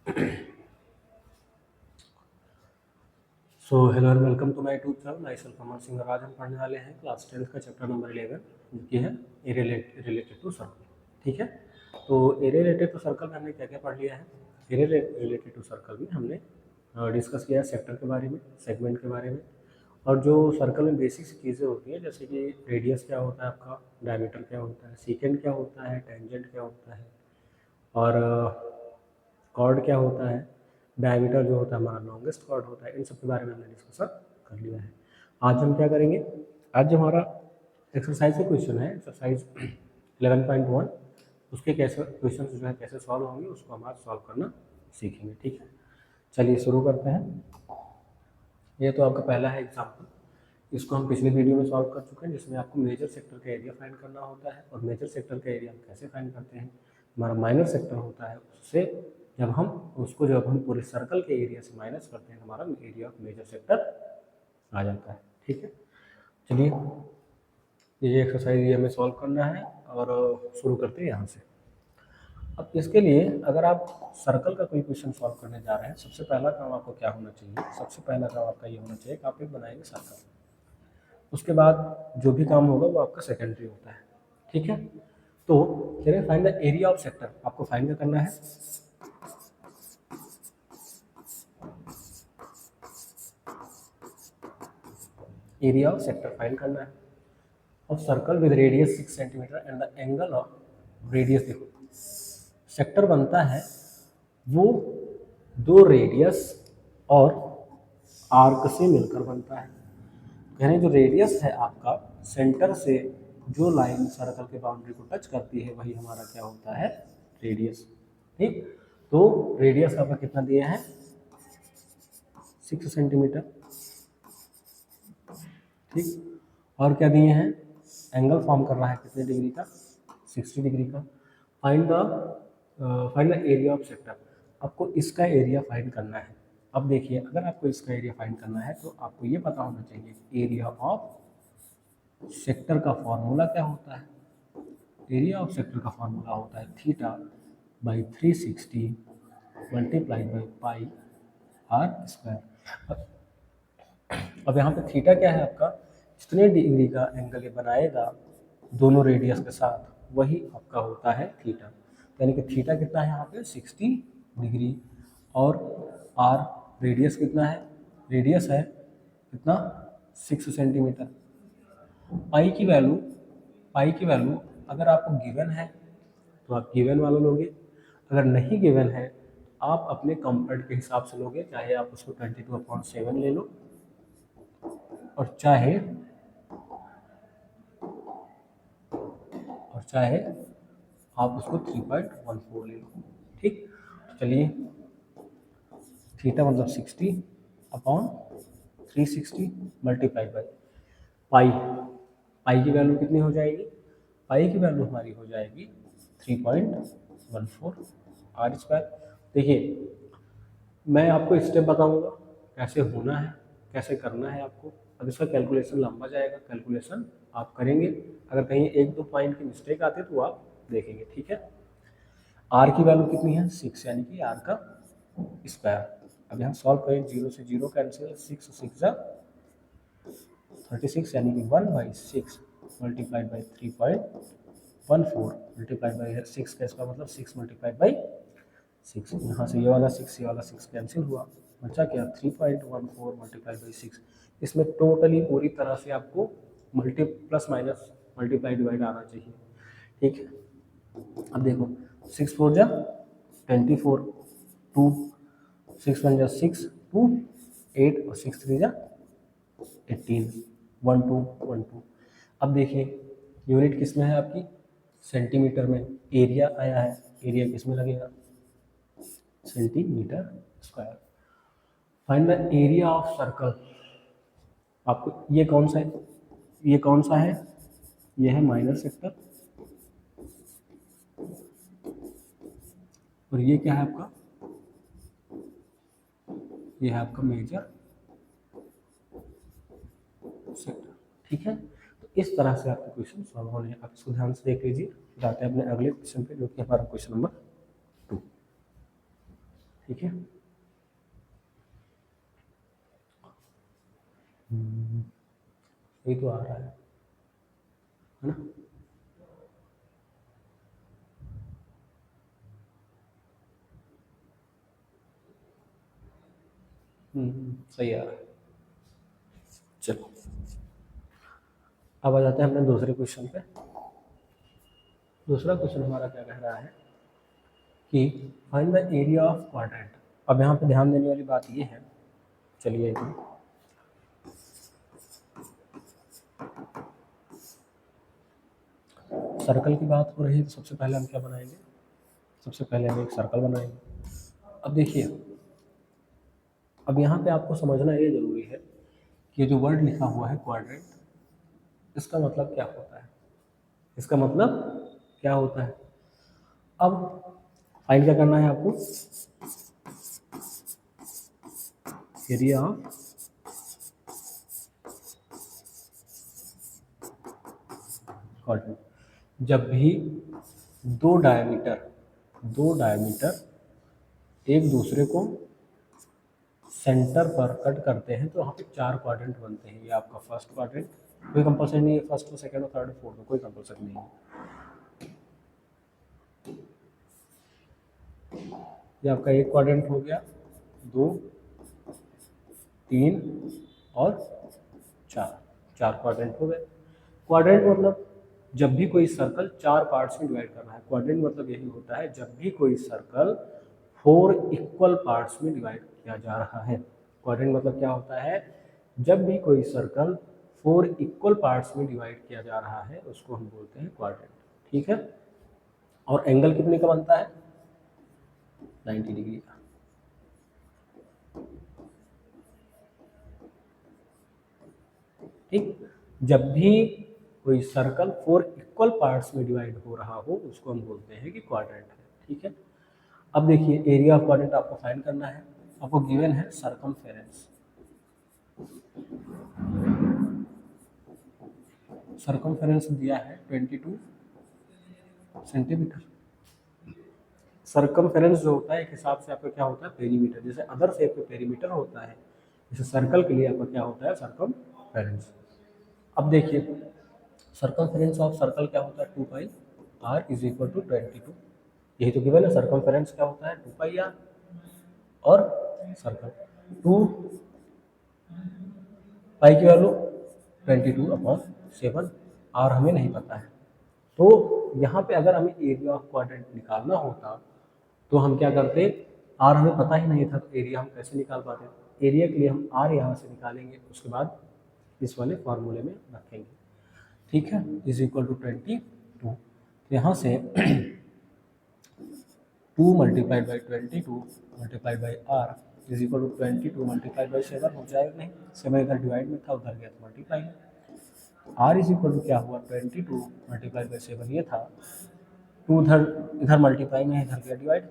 So hello and welcome to my YouTube channel. Myself Amar Singh. आज हम पढ़ने वाले हैं क्लास 10 का चैप्टर नंबर 11 जो कि है एरिया रिलेटेड टू सर्कल। ठीक है, तो एरिया रिलेटेड टू सर्कल में हमने क्या क्या पढ़ लिया है। एरिया रिलेटेड टू सर्कल में हमने डिस्कस किया है सेक्टर के बारे में, सेगमेंट के बारे में, और जो सर्कल में बेसिक सी चीज़ें होती हैं जैसे कि रेडियस क्या होता है आपका, डायमीटर क्या होता है, सीकेंड क्या होता है, टेंजेंट क्या होता है, और कॉर्ड क्या होता है, डायमीटर जो होता है हमारा लॉन्गेस्ट कॉर्ड होता है। इन सब के बारे में हमने डिस्कशन कर लिया है। आज हम क्या करेंगे, आज जो हमारा एक्सरसाइज का क्वेश्चन है, एक्सरसाइज 11.1, उसके कैसे क्वेश्चन जो है कैसे सॉल्व होंगे उसको हम आज सॉल्व करना सीखेंगे। ठीक है, चलिए शुरू करते हैं। ये तो आपका पहला है एग्जाम्पल। इसको हम पिछले वीडियो में सॉल्व कर चुके हैं जिसमें आपको मेजर सेक्टर का एरिया फाइंड करना होता है। और मेजर सेक्टर का एरिया हम कैसे फाइंड करते हैं, हमारा माइनर सेक्टर होता है, उससे जब हम पूरे सर्कल के एरिया से माइनस करते हैं हमारा एरिया ऑफ मेजर सेक्टर आ जाता है। ठीक है, चलिए ये एक्सरसाइज ये हमें सॉल्व करना है और शुरू करते हैं यहाँ से। अब इसके लिए अगर आप सर्कल का कोई क्वेश्चन सॉल्व करने जा रहे हैं, सबसे पहला काम आपको क्या होना चाहिए, सबसे पहला काम आपका ये होना चाहिए कि आप एक बनाएंगे सर्कल। उसके बाद जो भी काम होगा वो आपका सेकेंडरी होता है। ठीक है, तो चलिए find the area of sector आपको फाइंड करना है। एरिया ऑफ सेक्टर फाइंड करना है of circle with radius 6 centimetre and the angle of radius. देखो सेक्टर बनता है वो दो रेडियस और आर्क से मिलकर बनता है। यानी जो रेडियस है आपका सेंटर से जो लाइन सर्कल के बाउंड्री को टच करती है वही हमारा क्या होता है, रेडियस। ठीक, तो रेडियस आपका कितना दिया है, 6 सेंटीमीटर। ठीक, और क्या दिए हैं, एंगल फॉर्म कर रहा है कितने डिग्री का, 60 डिग्री का। Find the area of sector, आपको इसका एरिया फाइंड करना है। अब देखिए अगर आपको इसका एरिया फाइंड करना है तो आपको ये पता होना चाहिए एरिया ऑफ सेक्टर का फॉर्मूला क्या होता है। एरिया ऑफ सेक्टर का फॉर्मूला होता है theta by 360 multiplied by pi r square. अब यहाँ पे थीटा क्या है आपका, जितने डिग्री का एंगल ये बनाएगा दोनों रेडियस के साथ वही आपका होता है थीटा। यानी कि थीटा कितना है यहाँ पे 60 डिग्री, और आर रेडियस कितना है, रेडियस है कितना 6 सेंटीमीटर। पाई की वैल्यू अगर आपको गिवन है तो आप गिवन वाला लोगे, अगर नहीं गिवन है आप अपने कंफर्ट के हिसाब से लोगे, चाहे आप उसको 22/7 ले लो और चाहे आप उसको 3.14 ले लो। ठीक, चलिए थीटा मतलब 60/360 मल्टीप्लाइड बाई पाई। पाई की वैल्यू कितनी हो जाएगी, पाई की वैल्यू हमारी हो जाएगी 3.14 आर स्क्वायर। देखिए मैं आपको स्टेप बताऊंगा कैसे होना है, कैसे करना है आपको। अब इसका कैलकुलेशन लंबा जाएगा, कैलकुलेशन आप करेंगे, अगर कहीं एक दो पॉइंट की मिस्टेक आती है तो आप देखेंगे। ठीक है, आर की वैल्यू कितनी है 6, यानी कि आर का स्क्वायर। अब यहाँ सॉल्व करें, 0 से 0 कैंसिल, 6 6 जा 36, यानी कि 1/6 मल्टीप्लाइड बाई 3.14 मल्टीप्लाइड बाई 6 का इसका मतलब 6 मल्टीप्लाइड बाई 6। यहाँ से ये वाला 6 कैंसिल हुआ, बचा क्या 3.14 मल्टीप्लाइड बाई 6। इसमें टोटली पूरी तरह से आपको प्लस माइनस मल्टीप्लाई डिवाइड आना चाहिए। ठीक है, अब देखो 6 4 जा 24, 2 6 1 जा 6 2 8 और 6 3 जा 18 1 2 1 2। अब देखिए यूनिट किस में है आपकी, सेंटीमीटर में। एरिया आया है, एरिया किस में लगेगा, centimetre square. Find the area of circle. आपको ये कौन सा है, ये कौन सा है, ये है माइनर सेक्टर, और ये क्या है आपका, ये है आपका मेजर सेक्टर। ठीक है, तो इस तरह से आपके क्वेश्चन सॉल्व होने हैं। आप इसको ध्यान से देख लीजिए। जाते हैं अपने अगले क्वेश्चन पे जो कि हमारा क्वेश्चन नंबर 2। ठीक है। यही तो आ रहा है ना। सही आ रहा है। चलो अब आ जाते हैं अपने दूसरे क्वेश्चन पे। दूसरा क्वेश्चन हमारा क्या कह रहा है कि find the area of quadrant. अब यहाँ पे ध्यान देने वाली बात ये है, चलिए एक मिनट। सर्कल की बात हो रही है तो सबसे पहले हम क्या बनाएंगे, सबसे पहले हम एक सर्कल बनाएंगे। अब देखिए, अब यहाँ पे आपको समझना ये जरूरी है कि जो वर्ड लिखा हुआ है क्वाड्रेंट, इसका मतलब क्या होता है, इसका मतलब क्या होता है। अब फाइंड क्या करना है आपको, एरिया ऑफ क्वाड्रेंट। जब भी दो डायमीटर एक दूसरे को सेंटर पर कट करते हैं तो वहाँ पे 4 क्वाड्रेंट बनते हैं। ये आपका फर्स्ट क्वाड्रेंट, कोई कंपल्सरी नहीं है फर्स्ट और सेकंड और थर्ड और फोर्थ, कोई कंपल्सरी नहीं है। ये आपका एक क्वाड्रेंट हो गया, 2, 3 और 4, 4 क्वाड्रेंट हो गए। क्वाड्रेंट मतलब जब भी कोई सर्कल 4 पार्ट्स में डिवाइड करना है। क्वाड्रेंट मतलब यही होता है जब भी कोई सर्कल 4 इक्वल पार्ट्स में डिवाइड किया जा रहा है। क्वाड्रेंट मतलब क्या होता है, जब भी कोई सर्कल 4 इक्वल पार्ट्स में डिवाइड किया जा रहा है उसको हम बोलते हैं क्वाड्रेंट। ठीक है। और एंगल कितने का बनता है, 90 डिग्री का। ठीक, जब भी कोई सर्कल 4 इक्वल पार्ट्स में डिवाइड हो रहा हो उसको हम बोलते हैं कि क्वाड्रेंट है। ठीक है। अब देखिए एरिया ऑफ क्वाड्रेंट आपको फाइंड करना है। आपको गिवन है सर्कमफेरेंस। सर्कमफेरेंस दिया है 22 सेंटीमीटर। सर्कमफेरेंस जो होता है एक हिसाब से आपका क्या होता है, पेरीमीटर। जैसे अदर शेप पे पेरीमीटर होता है, जैसे सर्कल के लिए आपका क्या होता है, सर्कमफेरेंस। अब देखिए सर्कमफेरेंस ऑफ सर्कल क्या होता है, 2 पाई r इज इक्वल टू 22। यही तो गिवन है। सर्कमफेरेंस क्या होता है, 2 पाई r, और सर्कल 2 पाई की वैल्यू 22/7, r हमें नहीं पता है। तो यहाँ पे अगर हमें एरिया ऑफ क्वाड्रेंट निकालना होता तो हम क्या करते, आर हमें पता ही नहीं था तो एरिया हम कैसे निकाल पाते। एरिया के लिए हम आर यहाँ से निकालेंगे, उसके बाद इस वाले फॉर्मूले में रखेंगे। ठीक है, इज इक्वल टू 22। तो यहाँ से 2 multiplied by 22 multiplied by r is equal to 22 multiplied by 7 हो जाएगा। नहीं, 7 इधर डिवाइड में था, उधर गया तो मल्टीप्लाई है। आर इज इक्वल टू क्या हुआ, 22 मल्टीप्लाई बाई 7 ये था, 2 इधर मल्टीप्लाई में है, इधर गया डिवाइड,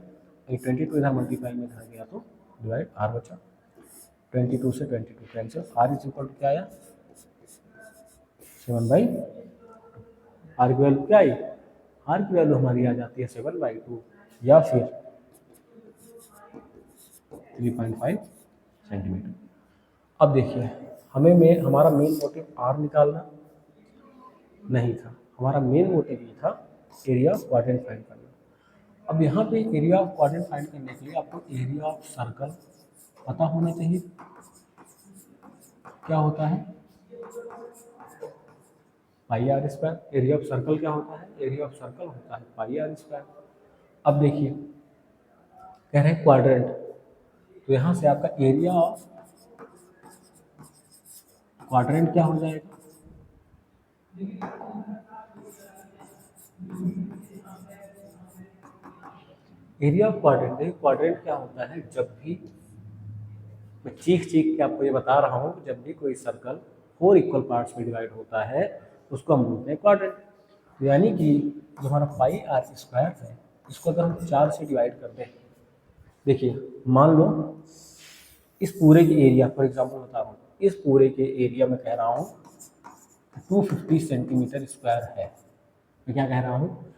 22 इधर मल्टीप्लाई में इधर गया तो डिवाइड, आर बचा। 22 से 22 cancel, r is equal to क्या आया, 7/2। आर की वैल्यू क्या आई, आर की वैल्यू हमारी आ जाती है 7/2 या फिर 3.5 सेंटीमीटर। अब देखिए हमारा मेन मोटिव आर निकालना नहीं था, हमारा मेन मोटिव ये था एरिया ऑफ क्वाड्रेंट फाइंड करना। अब यहाँ पे एरिया ऑफ क्वाड्रेंट फाइंड करने के लिए आपको एरिया ऑफ सर्कल पता होना चाहिए। क्या होता है, pi r square. Area of circle क्या होता है, एरिया ऑफ सर्कल होता है पाई आर स्क्वायर। अब देखिए कह रहे हैं क्वाड्रेंट, तो यहाँ से आपका एरिया ऑफ क्वाड्रेंट क्या हो जाएगा, एरिया ऑफ क्वाड्रेंट। देखिए क्वाड्रेंट क्या होता है, जब भी मैं चीख के आपको ये बता रहा हूँ, जब भी कोई सर्कल 4 इक्वल पार्ट्स में डिवाइड होता है उसको हम बोलते हैं क्वाड्रेंट। यानी कि जो हमारा पाई आर स्क्वायर है इसको अगर हम 4 से डिवाइड कर दें, देखिए मान लो इस पूरे के एरिया, फॉर एग्जांपल बता रहा हूँ, इस पूरे के एरिया में कह रहा हूँ 250 सेंटीमीटर स्क्वायर है। मैं क्या कह रहा हूँ,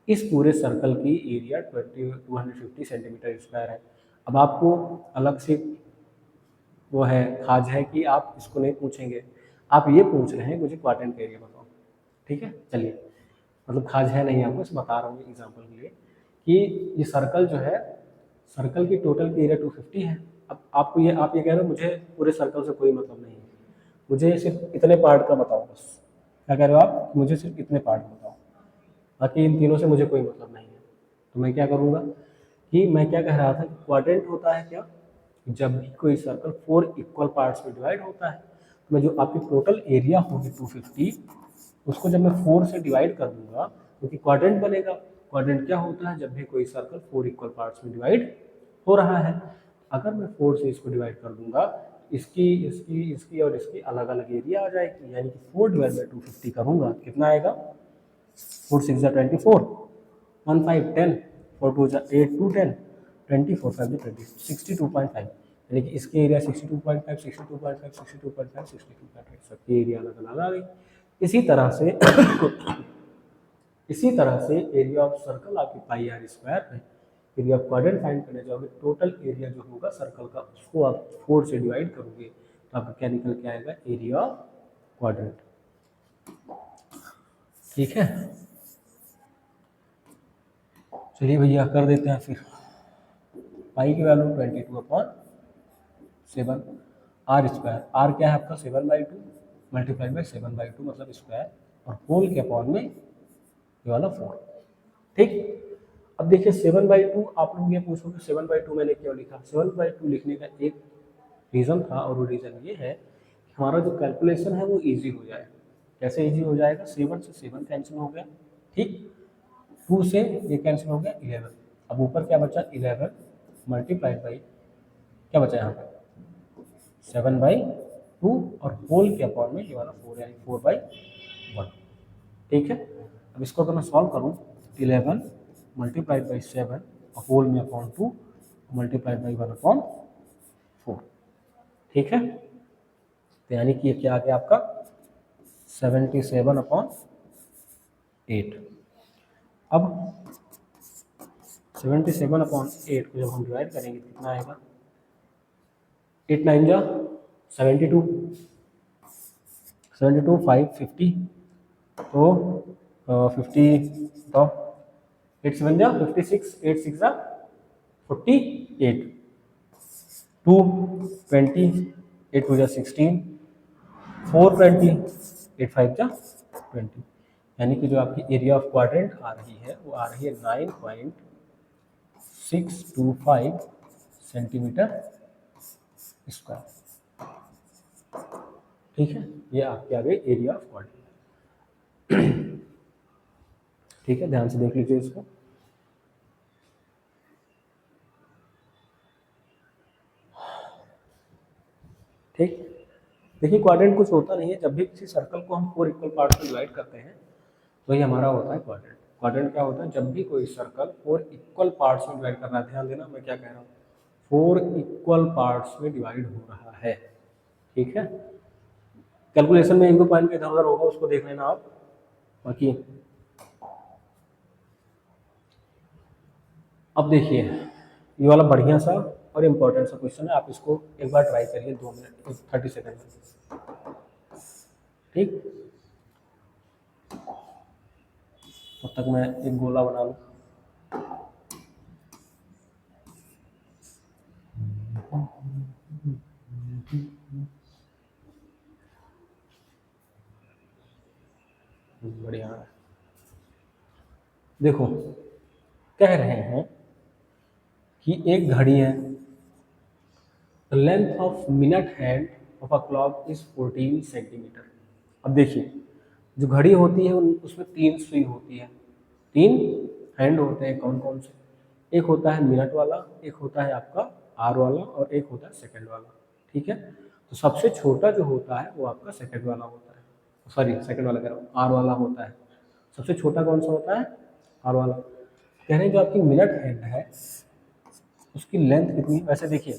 इस पूरे सर्कल की एरिया 250 सेंटीमीटर स्क्वायर है। अब आपको अलग से वो है खाज है कि आप इसको नहीं पूछेंगे, आप ये पूछ रहे हैं मुझे क्वाड्रेंट का एरिया बताओ। ठीक है, चलिए, मतलब खाज है नहीं, आपको इसे बता रहा हूँ एग्जाम्पल के लिए कि ये सर्कल जो है, सर्कल की टोटल की एरिया 250 है। अब आपको ये आप ये कह रहे हो मुझे पूरे सर्कल से कोई मतलब नहीं है, मुझे सिर्फ इतने पार्ट का बताओ बस। क्या कह रहे हो आप, मुझे सिर्फ इतने पार्ट बताओ, बाकी इन तीनों से मुझे कोई मतलब नहीं है। तो मैं क्या करूँगा कि मैं क्या कह रहा था, क्वाड्रेंट होता है क्या, जब भी कोई सर्कल 4 इक्वल पार्ट्स में डिवाइड होता है, तो मैं जो आपकी टोटल एरिया होगी 250, उसको जब मैं 4 से डिवाइड कर दूंगा क्योंकि क्वाड्रेंट बनेगा। क्वाड्रेंट क्या होता है, जब भी कोई सर्कल 4 इक्वल पार्ट्स में डिवाइड हो रहा है। अगर मैं 4 से इसको डिवाइड कर दूंगा, इसकी इसकी इसकी और इसकी अलग अलग एरिया आ जाएगी, यानी कि 4 डिवाइड बाई 250 करूंगा, कितना आएगा, 4 6 जा 24, 1 5 10, 4 2 जा 8 2 10, 24 5 20, 62.5, यानी कि इसकी एरिया 62.5, 62.5, 62.5, 62.5, सबकी एरिया अलग अलग आ गई। इसी तरह से इसी तरह से एरिया ऑफ सर्कल आपकी पाई आर स्क्वायर है। एरिया ऑफ क्वाड्रेंट फाइंड करने जाओगे, टोटल एरिया जो होगा सर्कल का उसको आप 4 से डिवाइड करोगे तो आपका क्या निकल के आएगा, एरिया ऑफ क्वाड्रेंट। ठीक है, चलिए भैया कर देते हैं फिर। पाई की वैल्यू 22/7, आर स्क्वायर, आर क्या है आपका 7/2 मल्टीप्लाई बाई 7/2 मतलब स्क्वायर, और होल के अपॉन में ये वाला 4। ठीक, अब देखिए 7/2, आप लोग ये पूछोगे 7/2 मैंने क्यों लिखा। 7/2 लिखने का एक रीज़न था, और वो रीज़न ये है कि हमारा जो कैलकुलेशन है वो इजी हो जाए। कैसे इजी हो जाएगा, 7 से 7 कैंसिल हो गया, ठीक, 2 से ये कैंसिल हो गया 11, अब ऊपर क्या बचा 11 मल्टीप्लाइड बाई क्या बचा यहाँ पर 7/2 और होल के अपॉन में ये वाला 4, यानी 4/1। ठीक है, अब इसको अगर मैं सॉल्व करूँ, 11 मल्टीप्लाइड बाई 7 और होल में अपॉन 2 मल्टीप्लाइड बाई 1/4। ठीक है, तो यानी कि ये क्या आ गया आपका 77/8। अब 77/8 को जब हम डिवाइड करेंगे तो कितना आएगा, 8 9 जा 72, 72 5 50, तो 50 तो 8 7 जा 56, 8 6 जा 48, 2 20, 8 2 जा 16, 4 20, 8 5 जा 20, यानी कि जो आपकी एरिया ऑफ क्वाड्रेंट आ रही है वो आ रही है 9.625 सेंटीमीटर स्क्वायर। ठीक है, ये आपके आ गए एरिया ऑफ क्वाड्रेंट। ठीक है, ध्यान से देख लीजिए इसको। ठीक, देखिए क्वाड्रेंट कुछ होता नहीं है, जब भी किसी सर्कल को हम 4 इक्वल पार्ट्स में डिवाइड करते हैं तो ये हमारा होता है क्वाड्रेंट। क्वाड्रेंट क्या होता है, जब भी कोई सर्कल 4 इक्वल पार्ट्स में डिवाइड कर रहा है, ध्यान देना मैं क्या कह रहा हूँ, 4 इक्वल पार्ट्स में डिवाइड हो रहा है। ठीक है, कैलकुलेशन में 1-2 पॉइंट इधर उधर होगा, उसको देख लेना आप। बाकी अब देखिए ये वाला बढ़िया सा और इम्पोर्टेंट सा क्वेश्चन है, आप इसको एक बार ट्राई करिए 2 मिनट 30 सेकेंड में। ठीक, तब तक मैं एक गोला बना लूँ। बढ़िया, देखो कह रहे हैं कि एक घड़ी है, the length of minute hand of a clock is 14 centimetre. अब देखिए जो घड़ी होती है उसमें 3 सुई होती है, 3 हैंड होते हैं, कौन कौन से, एक होता है मिनट वाला, एक होता है आपका आर वाला, और एक होता है सेकंड वाला। ठीक है, तो सबसे छोटा जो होता है वो आपका सेकंड वाला होता है, सॉरी सेकंड वाला कह रहा हूँ, आर वाला होता है। सबसे छोटा कौन सा होता है, आर वाला। कह रहे हैं जो आपकी मिनट हैंड है उसकी लेंथ कितनी, वैसे देखिए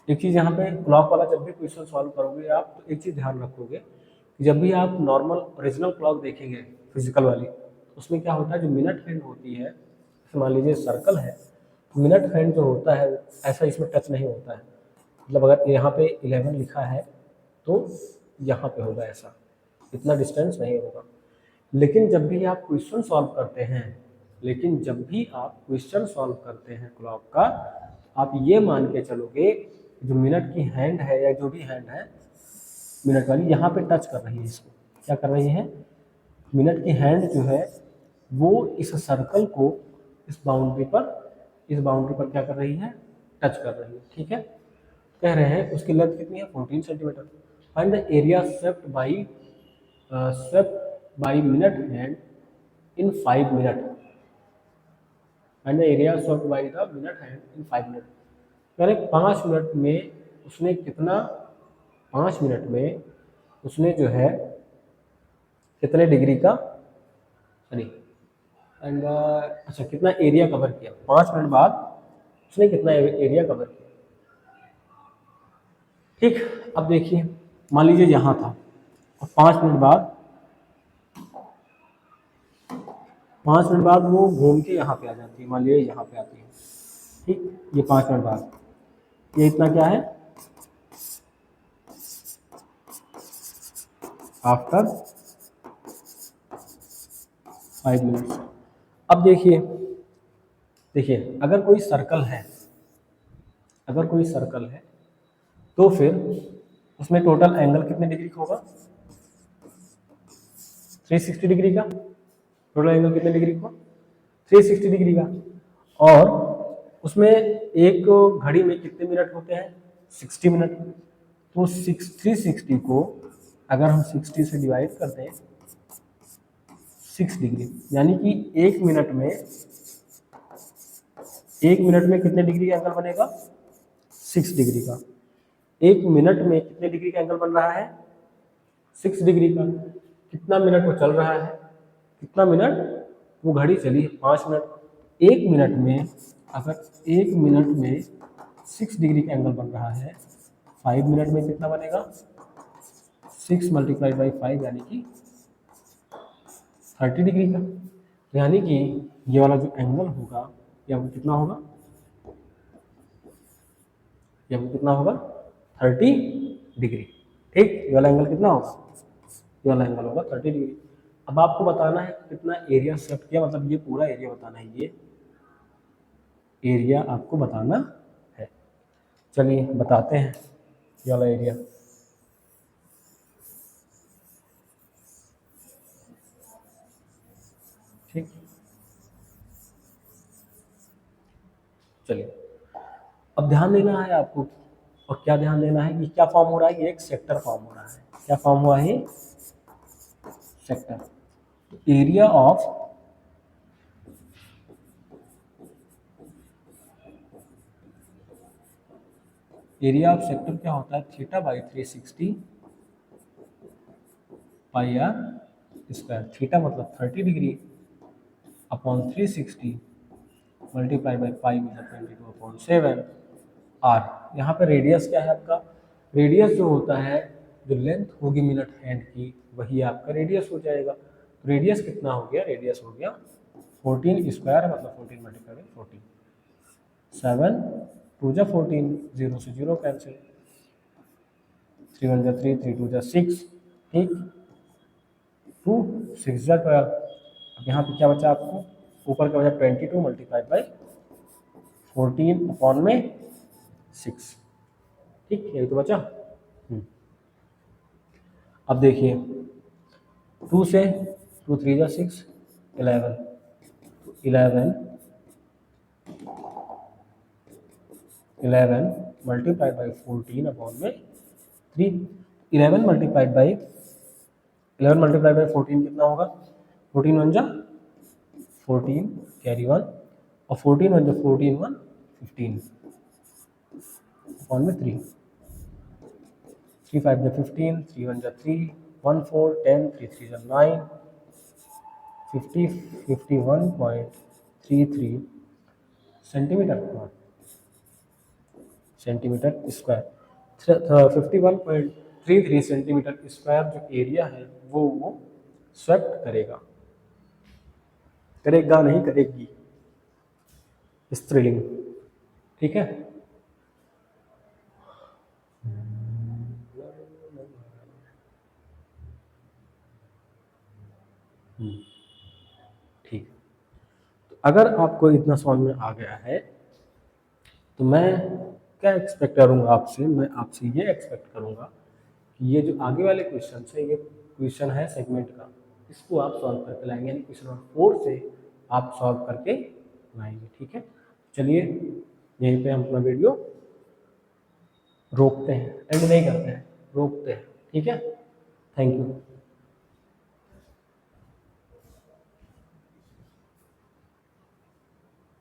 एक चीज़ यहाँ पे क्लॉक वाला जब भी क्वेश्चन सॉल्व करोगे आप तो एक चीज़ ध्यान रखोगे कि जब भी आप नॉर्मल ओरिजिनल क्लॉक देखेंगे फिजिकल वाली, उसमें क्या होता है जो मिनट हैंड होती है, मान लीजिए सर्कल है मिनट हैंड जो होता है ऐसा इसमें टच नहीं होता है, मतलब अगर यहाँ पे 11 लिखा है तो यहाँ पे होगा ऐसा, इतना डिस्टेंस नहीं होगा। लेकिन जब भी आप क्वेश्चन सॉल्व करते हैं, क्लॉक का, आप ये मान के चलोगे जो मिनट की हैंड है या जो भी हैंड है मिनट वाली, यहाँ पे टच कर रही है इसको। क्या कर रही है? मिनट की हैंड जो है वो इस सर्कल को इस बाउंड्री पर क्या कर रही है? टच कर रही है। ठीक है, कह रहे हैं उसकी लेंथ कितनी है? 14 centimetre. Find the area swept by minute hand in 5 minute. Find the area swept by the minute hand in 5 minute. यानी 5 मिनट में उसने कितना, 5 मिनट में उसने जो है कितने डिग्री का, सॉरी एंड अच्छा कितना एरिया कवर किया, 5 मिनट बाद उसने कितना एरिया कवर किया। ठीक, अब देखिए मान लीजिए यहाँ था और 5 मिनट बाद वो घूम के यहाँ पे आ जाती है, मान लीजिए यहाँ पे आती है। ठीक, ये 5 मिनट बाद ये इतना क्या है? After 5 minutes. अब देखिए अगर कोई सर्कल है तो फिर उसमें टोटल एंगल कितने डिग्री का होगा? 360 डिग्री का। टोटल एंगल कितने डिग्री का? 360 डिग्री का। और उसमें एक घड़ी में कितने मिनट होते हैं? 60 मिनट। तो 360 को अगर हम 60 से डिवाइड कर दें 6 डिग्री, यानी कि एक मिनट में कितने डिग्री का एंगल बनेगा? 6 डिग्री का। एक मिनट में कितने डिग्री का एंगल बन रहा है? 6 डिग्री का। कितना मिनट वो चल रहा है? कितना मिनट वो घड़ी चली है? 5 मिनट। एक मिनट में अगर 6 डिग्री का एंगल बन रहा है, 5 मिनट में कितना बनेगा? 6 मल्टीप्लाइड बाई 5 यानी कि 30 डिग्री का। यानी कि ये वाला जो एंगल होगा ये आपको कितना होगा? 30 डिग्री। ठीक, ये वाला एंगल कितना होगा? ये वाला एंगल होगा 30 डिग्री। अब आपको बताना है कितना एरिया सेट किया, मतलब ये पूरा एरिया बताना है, ये एरिया आपको बताना है। चलिए बताते हैं ये वाला एरिया। ठीक, चलिए अब ध्यान देना है आपको, और क्या ध्यान देना है कि क्या फॉर्म हो रहा है? ये एक सेक्टर फॉर्म हो रहा है। क्या फॉर्म हुआ है? सेक्टर। एरिया ऑफ सेक्टर क्या होता है? Theta by 360 pi r square. Theta मतलब 30 degree upon 360 multiply by pi मतलब 22/7 आर। यहाँ पे रेडियस क्या है आपका? रेडियस जो होता है, जो लेंथ होगी मिनट हैंड की, वही आपका रेडियस हो जाएगा। रेडियस कितना हो गया? रेडियस हो गया 14 स्क्वायर मतलब 14 मल्टीप्लाई बाई 14। 7 2 जा 14, 0 से 0 कैंसिल, 3 1 जा 3, 3 2 जा 6। ठीक, 2 6 जा 12। अब यहाँ पे क्या बचा आपको? ऊपर का बचा 22 मल्टीप्लाई बाई 14 अपॉन में 6। ठीक, यही तो बचा। अब देखिए 2 से 2 3 जा 6, 11 मल्टीप्लाइड बाई 14 अपॉन में 3। 11 मल्टीप्लाइड बाई 14 कितना होगा? 14 1 जा 14 कैरी 1 और 14 1 जा 14 1 15 अपॉन में 3। 3 5 जा 15, 3 1 जा 3, 1 4 10, 3 3 जा 9, 51.33 सेंटीमीटर स्क्वायर। 51.33 सेंटीमीटर स्क्वायर जो एरिया है वो स्वेप्ट करेगा नहीं करेगी स्त्रीलिंग। ठीक है। ठीक। तो अगर आपको इतना समझ में आ गया है तो मैं क्या एक्सपेक्ट करूँगा आपसे, मैं आपसे ये एक्सपेक्ट करूँगा कि ये जो आगे वाले क्वेश्चन है, ये क्वेश्चन है सेगमेंट का, इसको आप सॉल्व करके लाएंगे, यानी क्वेश्चन नंबर 4 से आप सॉल्व करके लाएंगे। ठीक है, चलिए यहीं पे हम अपना वीडियो रोकते हैं, एंड नहीं करते हैं, रोकते हैं। ठीक है, थैंक यू।